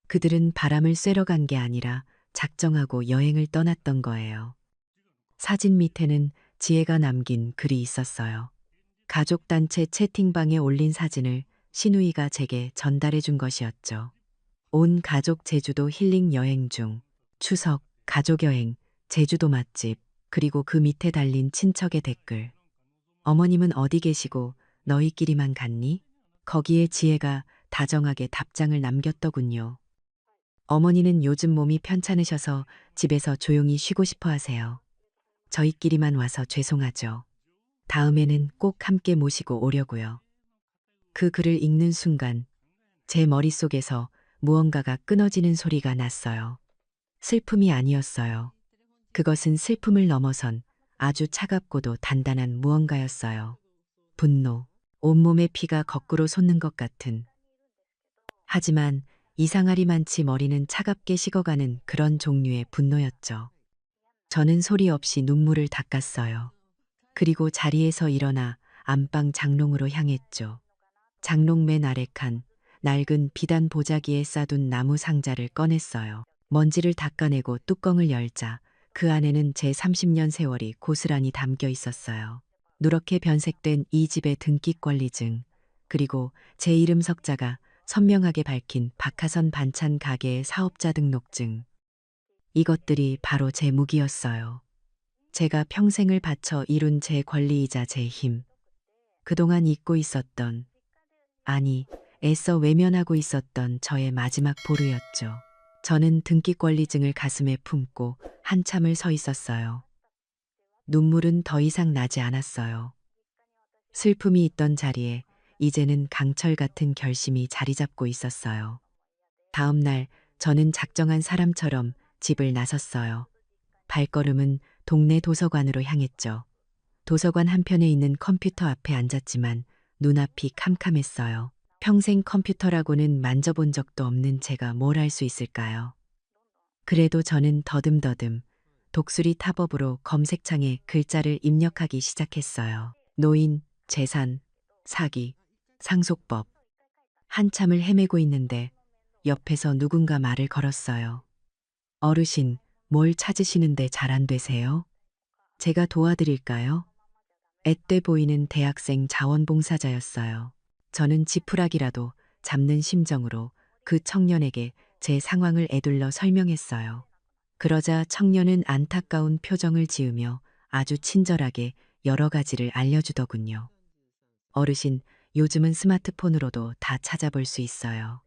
그들은 바람을 쐬러 간 게 아니라 작정하고 여행을 떠났던 거예요. 사진 밑에는 지혜가 남긴 글이 있었어요. 가족단체 채팅방에 올린 사진을 시누이가 제게 전달해 준 것이었죠. 온 가족 제주도 힐링 여행 중, 추석, 가족여행, 제주도 맛집, 그리고 그 밑에 달린 친척의 댓글. 어머님은 어디 계시고 너희끼리만 갔니? 거기에 지혜가 다정하게 답장을 남겼더군요. 어머니는 요즘 몸이 편찮으셔서 집에서 조용히 쉬고 싶어 하세요. 저희끼리만 와서 죄송하죠. 다음에는 꼭 함께 모시고 오려고요. 그 글을 읽는 순간 제 머릿속에서 무언가가 끊어지는 소리가 났어요. 슬픔이 아니었어요. 그것은 슬픔을 넘어선 아주 차갑고도 단단한 무언가였어요. 분노, 온몸의 피가 거꾸로 솟는 것 같은. 하지만 이상하리만치 머리는 차갑게 식어가는 그런 종류의 분노였죠. 저는 소리 없이 눈물을 닦았어요. 그리고 자리에서 일어나 안방 장롱으로 향했죠. 장롱 맨 아래 칸 낡은 비단 보자기에 싸둔 나무 상자를 꺼냈어요. 먼지를 닦아내고 뚜껑을 열자 그 안에는 제 30년 세월이 고스란히 담겨 있었어요. 누렇게 변색된 이 집의 등기 권리증, 그리고 제 이름 석자가 선명하게 밝힌 박하선 반찬 가게의 사업자 등록증. 이것들이 바로 제 무기였어요. 제가 평생을 바쳐 이룬 제 권리이자 제 힘. 그동안 잊고 있었던, 아니, 애써 외면하고 있었던 저의 마지막 보루였죠. 저는 등기권리증을 가슴에 품고 한참을 서 있었어요. 눈물은 더 이상 나지 않았어요. 슬픔이 있던 자리에 이제는 강철 같은 결심이 자리 잡고 있었어요. 다음 날 저는 작정한 사람처럼 집을 나섰어요. 발걸음은 동네 도서관으로 향했죠. 도서관 한편에 있는 컴퓨터 앞에 앉았지만 눈앞이 캄캄했어요. 평생 컴퓨터라고는 만져본 적도 없는 제가 뭘 할 수 있을까요? 그래도 저는 더듬더듬 독수리 탑업으로 검색창에 글자를 입력하기 시작했어요. 노인, 재산, 사기, 상속법. 한참을 헤매고 있는데 옆에서 누군가 말을 걸었어요. 어르신, 뭘 찾으시는데 잘 안 되세요? 제가 도와드릴까요? 앳돼 보이는 대학생 자원봉사자였어요. 저는 지푸라기라도 잡는 심정으로 그 청년에게 제 상황을 에둘러 설명했어요. 그러자 청년은 안타까운 표정을 지으며 아주 친절하게 여러 가지를 알려주더군요. 어르신, 요즘은 스마트폰으로도 다 찾아볼 수 있어요.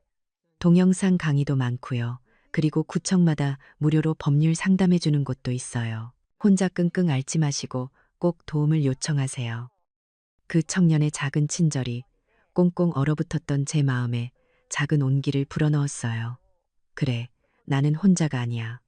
동영상 강의도 많고요. 그리고 구청마다 무료로 법률 상담해주는 곳도 있어요. 혼자 끙끙 앓지 마시고 꼭 도움을 요청하세요. 그 청년의 작은 친절이 꽁꽁 얼어붙었던 제 마음에 작은 온기를 불어넣었어요. 그래, 나는 혼자가 아니야.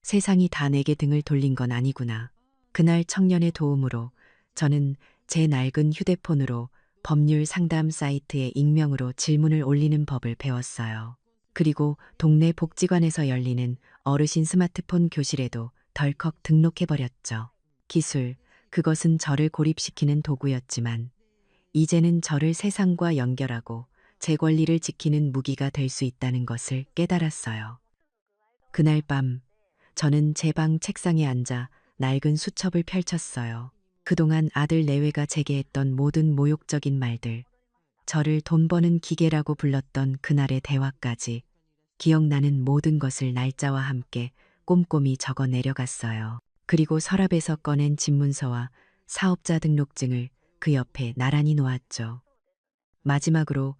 세상이 다 내게 등을 돌린 건 아니구나. 그날 청년의 도움으로 저는 제 낡은 휴대폰으로 법률 상담 사이트에 익명으로 질문을 올리는 법을 배웠어요. 그리고 동네 복지관에서 열리는 어르신 스마트폰 교실에도 덜컥 등록해버렸죠. 기술, 그것은 저를 고립시키는 도구였지만 이제는 저를 세상과 연결하고 제 권리를 지키는 무기가 될 수 있다는 것을 깨달았어요. 그날 밤 저는 제 방 책상에 앉아 낡은 수첩을 펼쳤어요. 그동안 아들 내외가 제게 했던 모든 모욕적인 말들, 저를 돈 버는 기계라고 불렀던 그날의 대화까지 기억나는 모든 것을 날짜와 함께 꼼꼼히 적어 내려갔어요. 그리고 서랍에서 꺼낸 집문서와 사업자 등록증을 그 옆에 나란히 놓았죠. 마지막으로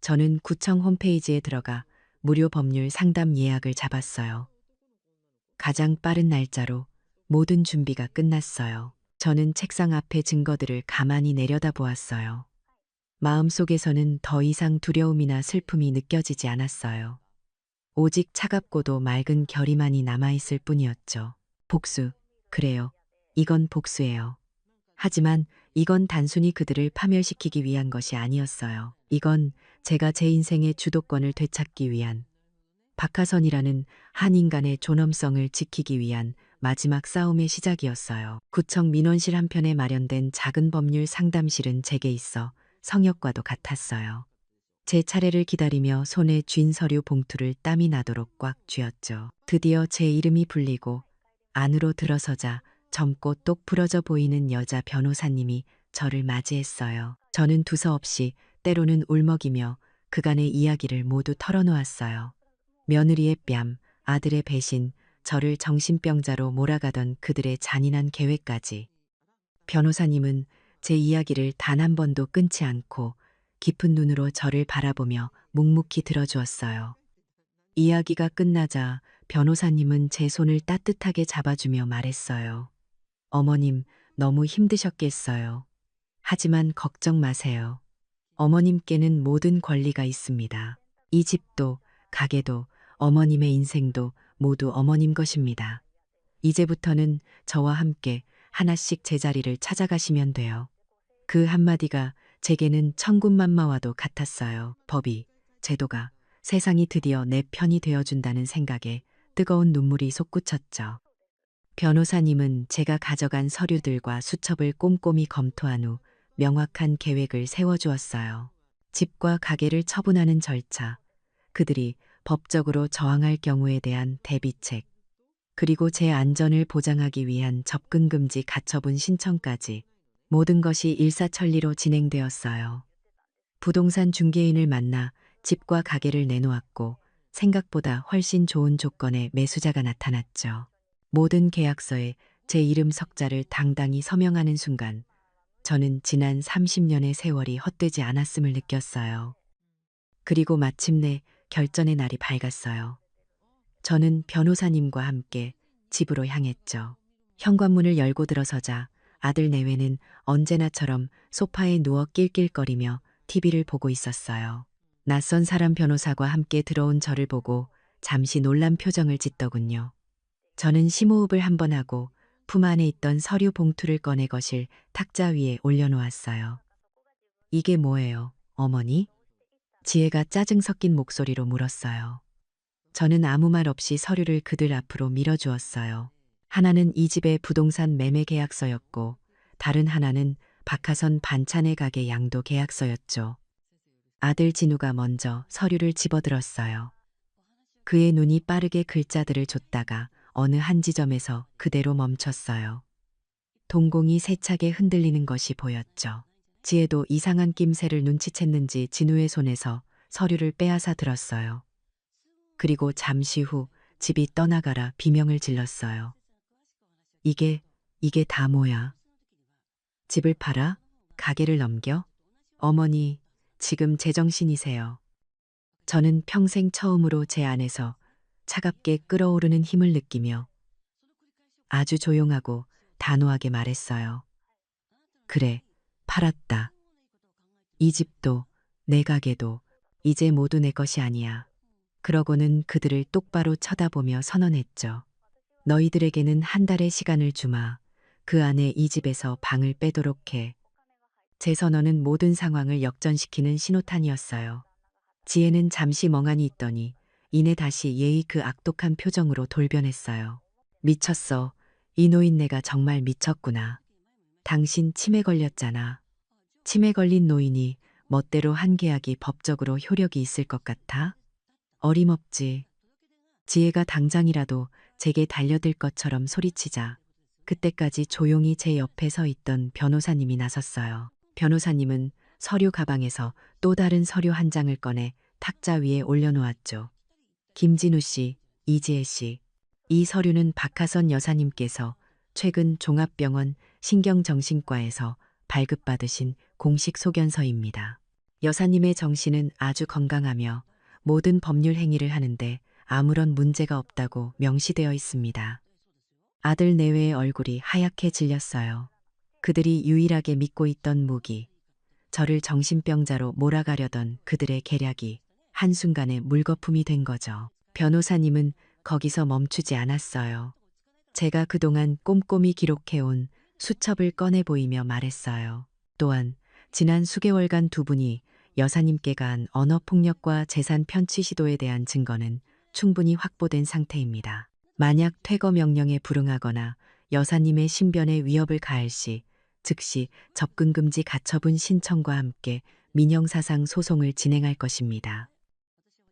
저는 구청 홈페이지에 들어가 무료 법률 상담 예약을 잡았어요. 가장 빠른 날짜로 모든 준비가 끝났어요. 저는 책상 앞의 증거들을 가만히 내려다보았어요. 마음속에서는 더 이상 두려움이나 슬픔이 느껴지지 않았어요. 오직 차갑고도 맑은 결의만이 남아있을 뿐이었죠. 복수, 그래요. 이건 복수예요. 하지만 이건 단순히 그들을 파멸시키기 위한 것이 아니었어요. 이건 제가 제 인생의 주도권을 되찾기 위한, 박하선이라는 한 인간의 존엄성을 지키기 위한 마지막 싸움의 시작이었어요. 구청 민원실 한편에 마련된 작은 법률 상담실은 제게 있어 성역과도 같았어요. 제 차례를 기다리며 손에 쥔 서류 봉투를 땀이 나도록 꽉 쥐었죠. 드디어 제 이름이 불리고 안으로 들어서자 젊고 똑 부러져 보이는 여자 변호사님이 저를 맞이했어요. 저는 두서없이 때로는 울먹이며 그간의 이야기를 모두 털어놓았어요. 며느리의 뺨, 아들의 배신, 저를 정신병자로 몰아가던 그들의 잔인한 계획까지. 변호사님은 제 이야기를 단 한 번도 끊지 않고 깊은 눈으로 저를 바라보며 묵묵히 들어주었어요. 이야기가 끝나자 변호사님은 제 손을 따뜻하게 잡아주며 말했어요. 어머님, 너무 힘드셨겠어요. 하지만 걱정 마세요. 어머님께는 모든 권리가 있습니다. 이 집도, 가게도, 어머님의 인생도 모두 어머님 것입니다. 이제부터는 저와 함께 하나씩 제자리를 찾아가시면 돼요. 그 한마디가 제게는 천군만마와도 같았어요. 법이, 제도가, 세상이 드디어 내 편이 되어준다는 생각에 뜨거운 눈물이 솟구쳤죠. 변호사님은 제가 가져간 서류들과 수첩을 꼼꼼히 검토한 후 명확한 계획을 세워주었어요. 집과 가게를 처분하는 절차, 그들이 법적으로 저항할 경우에 대한 대비책, 그리고 제 안전을 보장하기 위한 접근금지 가처분 신청까지 모든 것이 일사천리로 진행되었어요. 부동산 중개인을 만나 집과 가게를 내놓았고 생각보다 훨씬 좋은 조건의 매수자가 나타났죠. 모든 계약서에 제 이름 석자를 당당히 서명하는 순간 저는 지난 30년의 세월이 헛되지 않았음을 느꼈어요. 그리고 마침내 결전의 날이 밝았어요. 저는 변호사님과 함께 집으로 향했죠. 현관문을 열고 들어서자 아들 내외는 언제나처럼 소파에 누워 낄낄거리며 TV를 보고 있었어요. 낯선 사람 변호사와 함께 들어온 저를 보고 잠시 놀란 표정을 짓더군요. 저는 심호흡을 한번 하고 품 안에 있던 서류 봉투를 꺼내 거실 탁자 위에 올려놓았어요. 이게 뭐예요, 어머니? 지혜가 짜증 섞인 목소리로 물었어요. 저는 아무 말 없이 서류를 그들 앞으로 밀어주었어요. 하나는 이 집의 부동산 매매 계약서였고 다른 하나는 박하선 반찬의 가게 양도 계약서였죠. 아들 진우가 먼저 서류를 집어들었어요. 그의 눈이 빠르게 글자들을 줬다가 어느 한 지점에서 그대로 멈췄어요. 동공이 세차게 흔들리는 것이 보였죠. 지혜도 이상한 낌새를 눈치챘는지 진우의 손에서 서류를 빼앗아 들었어요. 그리고 잠시 후 집이 떠나가라 비명을 질렀어요. 이게 다 뭐야? 집을 팔아? 가게를 넘겨? 어머니, 지금 제정신이세요. 저는 평생 처음으로 제 안에서 차갑게 끓어오르는 힘을 느끼며 아주 조용하고 단호하게 말했어요. 그래, 팔았다. 이 집도 내 가게도 이제 모두 내 것이 아니야. 그러고는 그들을 똑바로 쳐다보며 선언했죠. 너희들에게는 한 달의 시간을 주마. 그 안에 이 집에서 방을 빼도록 해. 제 선언은 모든 상황을 역전시키는 신호탄이었어요. 지혜는 잠시 멍하니 있더니 이내 다시 예의 그 악독한 표정으로 돌변했어요. 미쳤어. 이 노인네가 정말 미쳤구나. 당신 치매 걸렸잖아. 치매 걸린 노인이 멋대로 한 계약이 법적으로 효력이 있을 것 같아? 어림없지. 지혜가 당장이라도 제게 달려들 것처럼 소리치자 그때까지 조용히 제 옆에 서 있던 변호사님이 나섰어요. 변호사님은 서류 가방에서 또 다른 서류 한 장을 꺼내 탁자 위에 올려놓았죠. 김진우 씨, 이지혜 씨. 이 서류는 박하선 여사님께서 최근 종합병원 신경정신과에서 발급받으신 공식 소견서입니다. 여사님의 정신은 아주 건강하며 모든 법률 행위를 하는데 아무런 문제가 없다고 명시되어 있습니다. 아들 내외의 얼굴이 하얗게 질렸어요. 그들이 유일하게 믿고 있던 무기, 저를 정신병자로 몰아가려던 그들의 계략이 한순간에 물거품이 된 거죠. 변호사님은 거기서 멈추지 않았어요. 제가 그동안 꼼꼼히 기록해온 수첩을 꺼내 보이며 말했어요. 또한 지난 수개월간 두 분이 여사님께 가한 언어폭력과 재산 편취 시도에 대한 증거는 충분히 확보된 상태입니다. 만약 퇴거 명령에 불응하거나 여사님의 신변에 위협을 가할 시 즉시 접근금지 가처분 신청과 함께 민형사상 소송을 진행할 것입니다.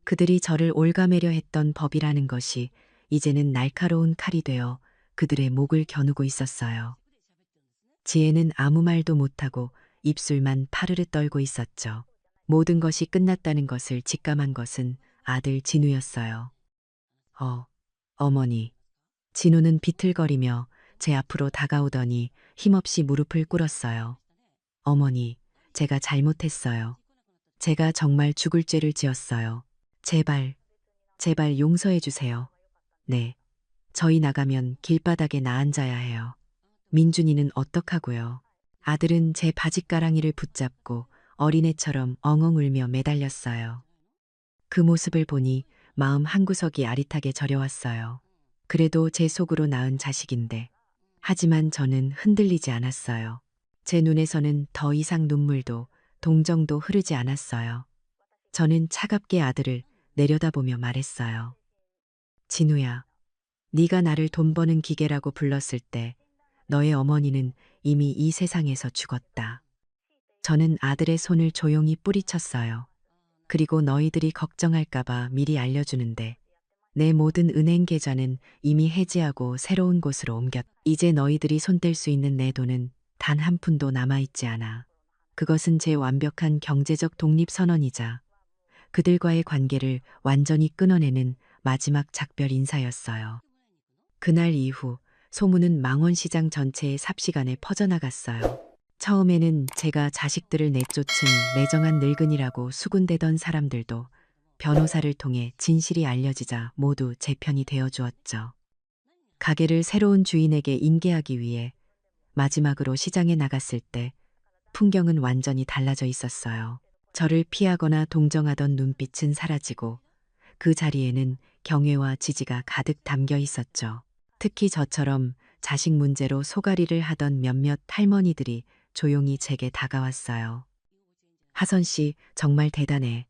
그들이 저를 올가매려 했던 법이라는 것이 이제는 날카로운 칼이 되어 그들의 목을 겨누고 있었어요. 지혜는 아무 말도 못하고 입술만 파르르 떨고 있었죠. 모든 것이 끝났다는 것을 직감한 것은 아들 진우였어요. 어머니. 진우는 비틀거리며 제 앞으로 다가오더니 힘없이 무릎을 꿇었어요. 어머니, 제가 잘못했어요. 제가 정말 죽을 죄를 지었어요. 제발 용서해 주세요. 네. 저희 나가면 길바닥에 나앉아야 해요. 민준이는 어떡하고요? 아들은 제 바짓가랑이를 붙잡고 어린애처럼 엉엉 울며 매달렸어요. 그 모습을 보니 마음 한구석이 아릿하게 저려왔어요. 그래도 제 속으로 낳은 자식인데. 하지만 저는 흔들리지 않았어요. 제 눈에서는 더 이상 눈물도 동정도 흐르지 않았어요. 저는 차갑게 아들을 내려다보며 말했어요. 진우야, 네가 나를 돈 버는 기계라고 불렀을 때 너의 어머니는 이미 이 세상에서 죽었다. 저는 아들의 손을 조용히 뿌리쳤어요. 그리고 너희들이 걱정할까봐 미리 알려주는데 내 모든 은행 계좌는 이미 해지하고 새로운 곳으로 옮겼. 이제 너희들이 손댈 수 있는 내 돈은 단 한 푼도 남아있지 않아. 그것은 제 완벽한 경제적 독립선언이자 그들과의 관계를 완전히 끊어내는 마지막 작별 인사였어요. 그날 이후 소문은 망원시장 전체의 삽시간에 퍼져나갔어요. 처음에는 제가 자식들을 내쫓은 매정한 늙은이라고 수군대던 사람들도 변호사를 통해 진실이 알려지자 모두 제 편이 되어 주었죠. 가게를 새로운 주인에게 인계하기 위해 마지막으로 시장에 나갔을 때 풍경은 완전히 달라져 있었어요. 저를 피하거나 동정하던 눈빛은 사라지고 그 자리에는 경외와 지지가 가득 담겨 있었죠. 특히 저처럼 자식 문제로 소가리를 하던 몇몇 할머니들이 조용히 제게 다가왔어요. 하선 씨, 정말 대단해.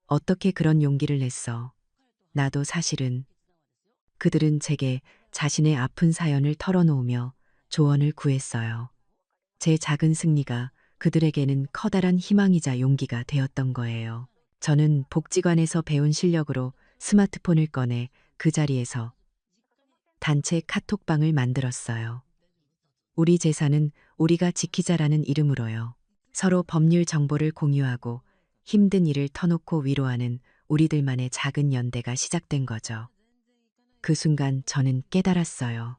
어떻게 그런 용기를 냈어? 나도 사실은. 그들은 제게 자신의 아픈 사연을 털어놓으며 조언을 구했어요. 제 작은 승리가 그들에게는 커다란 희망이자 용기가 되었던 거예요. 저는 복지관에서 배운 실력으로 스마트폰을 꺼내 그 자리에서 단체 카톡방을 만들었어요. 우리 재산은 우리가 지키자라는 이름으로요. 서로 법률 정보를 공유하고 힘든 일을 터놓고 위로하는 우리들만의 작은 연대가 시작된 거죠. 그 순간 저는 깨달았어요.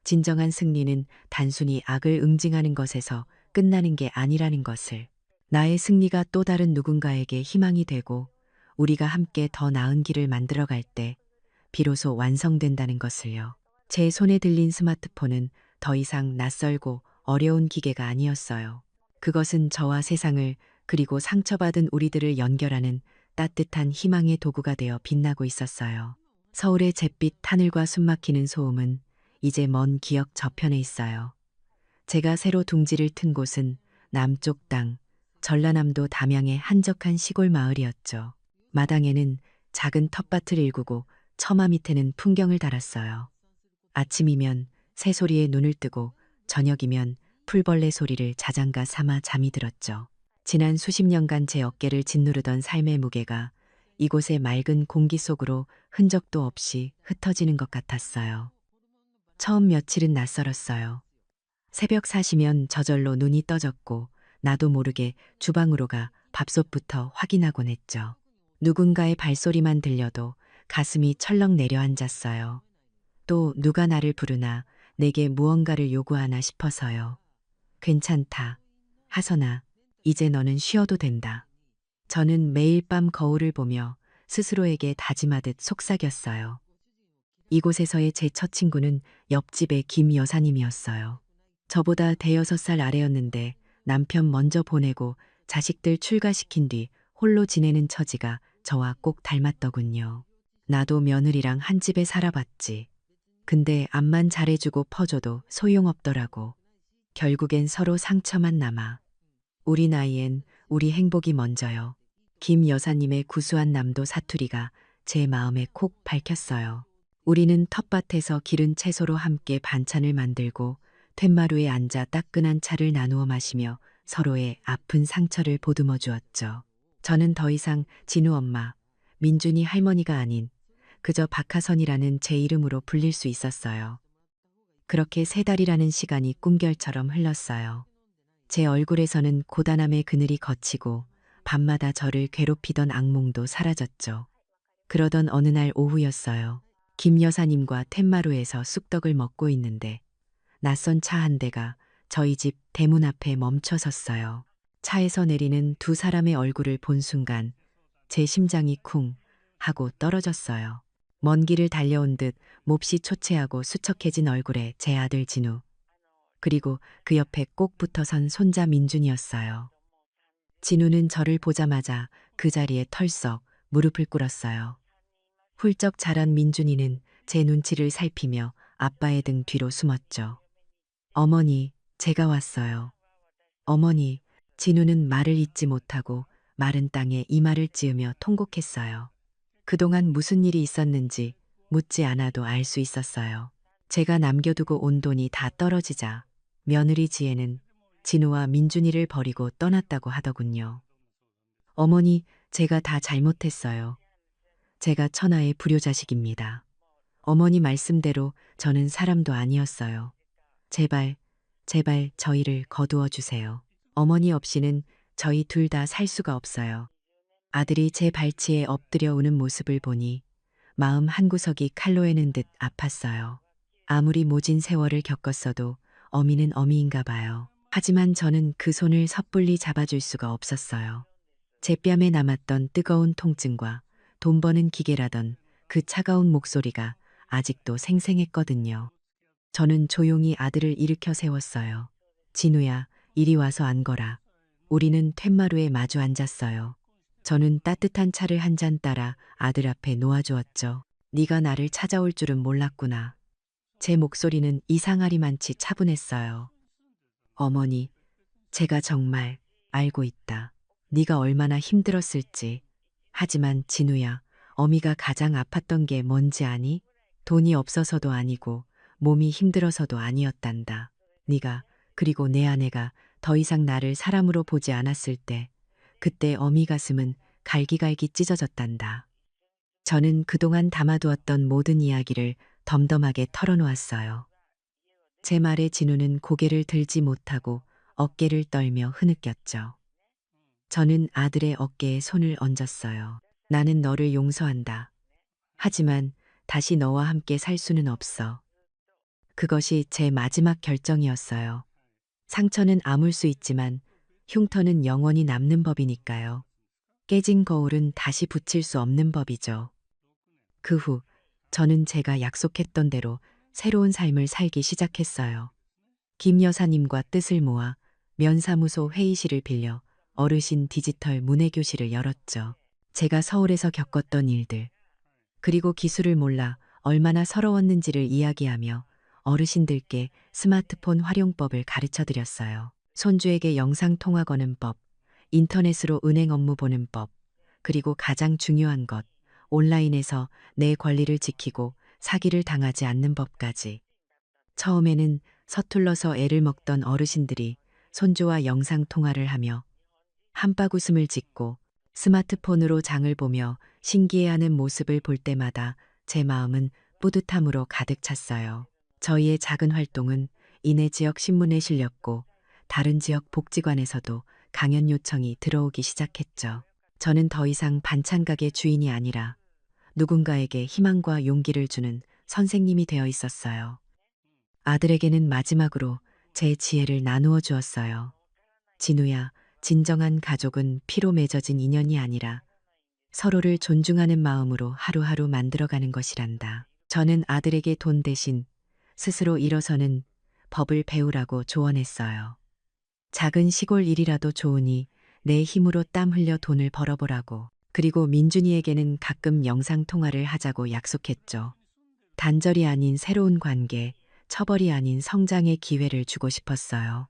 진정한 승리는 단순히 악을 응징하는 것에서 끝나는 게 아니라는 것을. 나의 승리가 또 다른 누군가에게 희망이 되고 우리가 함께 더 나은 길을 만들어갈 때 비로소 완성된다는 것을요. 제 손에 들린 스마트폰은 더 이상 낯설고 어려운 기계가 아니었어요. 그것은 저와 세상을 그리고 상처받은 우리들을 연결하는 따뜻한 희망의 도구가 되어 빛나고 있었어요. 서울의 잿빛 하늘과 숨막히는 소음은 이제 먼 기억 저편에 있어요. 제가 새로 둥지를 튼 곳은 남쪽 땅, 전라남도 담양의 한적한 시골 마을이었죠. 마당에는 작은 텃밭을 일구고 처마 밑에는 풍경을 달았어요. 아침이면 새소리에 눈을 뜨고 저녁이면 풀벌레 소리를 자장가 삼아 잠이 들었죠. 지난 수십 년간 제 어깨를 짓누르던 삶의 무게가 이곳의 맑은 공기 속으로 흔적도 없이 흩어지는 것 같았어요. 처음 며칠은 낯설었어요. 새벽 4시면 저절로 눈이 떠졌고 나도 모르게 주방으로 가 밥솥부터 확인하곤 했죠. 누군가의 발소리만 들려도 가슴이 철렁 내려앉았어요. 또 누가 나를 부르나 내게 무언가를 요구하나 싶어서요. 괜찮다. 하선아, 이제 너는 쉬어도 된다. 저는 매일 밤 거울을 보며 스스로에게 다짐하듯 속삭였어요. 이곳에서의 제 첫 친구는 옆집의 김 여사님이었어요. 저보다 대여섯 살 아래였는데 남편 먼저 보내고 자식들 출가시킨 뒤 홀로 지내는 처지가 저와 꼭 닮았더군요. 나도 며느리랑 한 집에 살아봤지. 근데 앞만 잘해주고 퍼줘도 소용없더라고. 결국엔 서로 상처만 남아. 우리 나이엔 우리 행복이 먼저요. 김 여사님의 구수한 남도 사투리가 제 마음에 콕 박혔어요. 우리는 텃밭에서 기른 채소로 함께 반찬을 만들고 툇마루에 앉아 따끈한 차를 나누어 마시며 서로의 아픈 상처를 보듬어 주었죠. 저는 더 이상 진우 엄마, 민준이 할머니가 아닌 그저 박하선이라는 제 이름으로 불릴 수 있었어요. 그렇게 3달이라는 시간이 꿈결처럼 흘렀어요. 제 얼굴에서는 고단함의 그늘이 걷히고 밤마다 저를 괴롭히던 악몽도 사라졌죠. 그러던 어느 날 오후였어요. 김 여사님과 툇마루에서 쑥떡을 먹고 있는데 낯선 차 한 대가 저희 집 대문 앞에 멈춰 섰어요. 차에서 내리는 두 사람의 얼굴을 본 순간 제 심장이 쿵 하고 떨어졌어요. 먼 길을 달려온 듯 몹시 초췌하고 수척해진 얼굴에 제 아들 진우, 그리고 그 옆에 꼭 붙어선 손자 민준이었어요. 진우는 저를 보자마자 그 자리에 털썩 무릎을 꿇었어요. 훌쩍 자란 민준이는 제 눈치를 살피며 아빠의 등 뒤로 숨었죠. 어머니, 제가 왔어요. 어머니, 진우는 말을 잇지 못하고 마른 땅에 이마를 찌으며 통곡했어요. 그동안 무슨 일이 있었는지 묻지 않아도 알 수 있었어요. 제가 남겨두고 온 돈이 다 떨어지자 며느리 지혜는 진우와 민준이를 버리고 떠났다고 하더군요. 어머니, 제가 다 잘못했어요. 제가 천하의 불효자식입니다. 어머니 말씀대로 저는 사람도 아니었어요. 제발, 제발 저희를 거두어 주세요. 어머니 없이는 저희 둘 다 살 수가 없어요. 아들이 제 발치에 엎드려 우는 모습을 보니 마음 한구석이 칼로 에는 듯 아팠어요. 아무리 모진 세월을 겪었어도 어미는 어미인가 봐요. 하지만 저는 그 손을 섣불리 잡아줄 수가 없었어요. 제 뺨에 남았던 뜨거운 통증과 돈 버는 기계라던 그 차가운 목소리가 아직도 생생했거든요. 저는 조용히 아들을 일으켜 세웠어요. 진우야, 이리 와서 앉거라. 우리는 툇마루에 마주 앉았어요. 저는 따뜻한 차를 한 잔 따라 아들 앞에 놓아주었죠. 네가 나를 찾아올 줄은 몰랐구나. 제 목소리는 이상하리만치 차분했어요. 어머니, 제가 정말 알고 있다. 네가 얼마나 힘들었을지. 하지만 진우야, 어미가 가장 아팠던 게 뭔지 아니? 돈이 없어서도 아니고 몸이 힘들어서도 아니었단다. 네가 그리고 내 아내가 더 이상 나를 사람으로 보지 않았을 때 그때 어미 가슴은 갈기갈기 찢어졌단다. 저는 그동안 담아두었던 모든 이야기를 덤덤하게 털어놓았어요. 제 말에 진우는 고개를 들지 못하고 어깨를 떨며 흐느꼈죠. 저는 아들의 어깨에 손을 얹었어요. 나는 너를 용서한다. 하지만 다시 너와 함께 살 수는 없어. 그것이 제 마지막 결정이었어요. 상처는 아물 수 있지만 흉터는 영원히 남는 법이니까요. 깨진 거울은 다시 붙일 수 없는 법이죠. 그 후 저는 제가 약속했던 대로 새로운 삶을 살기 시작했어요. 김 여사님과 뜻을 모아 면사무소 회의실을 빌려 어르신 디지털 문해교실을 열었죠. 제가 서울에서 겪었던 일들, 그리고 기술을 몰라 얼마나 서러웠는지를 이야기하며 어르신들께 스마트폰 활용법을 가르쳐 드렸어요. 손주에게 영상 통화 거는 법, 인터넷으로 은행 업무 보는 법, 그리고 가장 중요한 것, 온라인에서 내 권리를 지키고 사기를 당하지 않는 법까지. 처음에는 서툴러서 애를 먹던 어르신들이 손주와 영상 통화를 하며 한박 웃음을 짓고 스마트폰으로 장을 보며 신기해하는 모습을 볼 때마다 제 마음은 뿌듯함으로 가득 찼어요. 저희의 작은 활동은 이내 지역 신문에 실렸고 다른 지역 복지관에서도 강연 요청이 들어오기 시작했죠. 저는 더 이상 반찬 가게 주인이 아니라 누군가에게 희망과 용기를 주는 선생님이 되어 있었어요. 아들에게는 마지막으로 제 지혜를 나누어 주었어요. 진우야, 진정한 가족은 피로 맺어진 인연이 아니라 서로를 존중하는 마음으로 하루하루 만들어가는 것이란다. 저는 아들에게 돈 대신 스스로 일어서는 법을 배우라고 조언했어요. 작은 시골 일이라도 좋으니 내 힘으로 땀 흘려 돈을 벌어보라고. 그리고 민준이에게는 가끔 영상통화를 하자고 약속했죠. 단절이 아닌 새로운 관계, 처벌이 아닌 성장의 기회를 주고 싶었어요.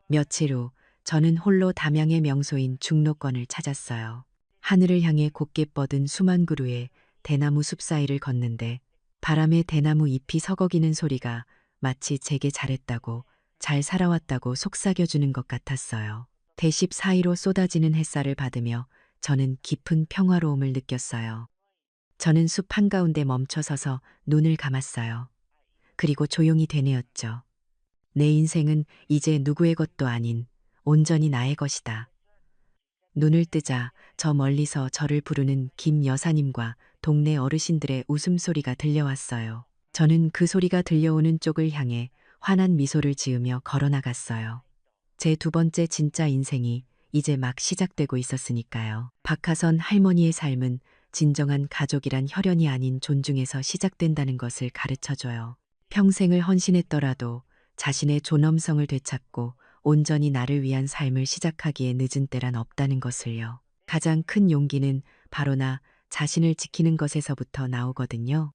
며칠 후 저는 홀로 담양의 명소인 중록권을 찾았어요. 하늘을 향해 곱게 뻗은 수만 그루의 대나무 숲 사이를 걷는데 바람에 대나무 잎이 서걱이는 소리가 마치 제게 잘했다고, 잘 살아왔다고 속삭여주는 것 같았어요. 대십 사이로 쏟아지는 햇살을 받으며 저는 깊은 평화로움을 느꼈어요. 저는 숲 한가운데 멈춰서서 눈을 감았어요. 그리고 조용히 되뇌었죠. 내 인생은 이제 누구의 것도 아닌 온전히 나의 것이다. 눈을 뜨자 저 멀리서 저를 부르는 김 여사님과 동네 어르신들의 웃음소리가 들려왔어요. 저는 그 소리가 들려오는 쪽을 향해 환한 미소를 지으며 걸어나갔어요. 제 두 번째 진짜 인생이 이제 막 시작되고 있었으니까요. 박하선 할머니의 삶은 진정한 가족이란 혈연이 아닌 존중에서 시작된다는 것을 가르쳐줘요. 평생을 헌신했더라도 자신의 존엄성을 되찾고 온전히 나를 위한 삶을 시작하기에 늦은 때란 없다는 것을요. 가장 큰 용기는 바로 나 자신을 지키는 것에서부터 나오거든요.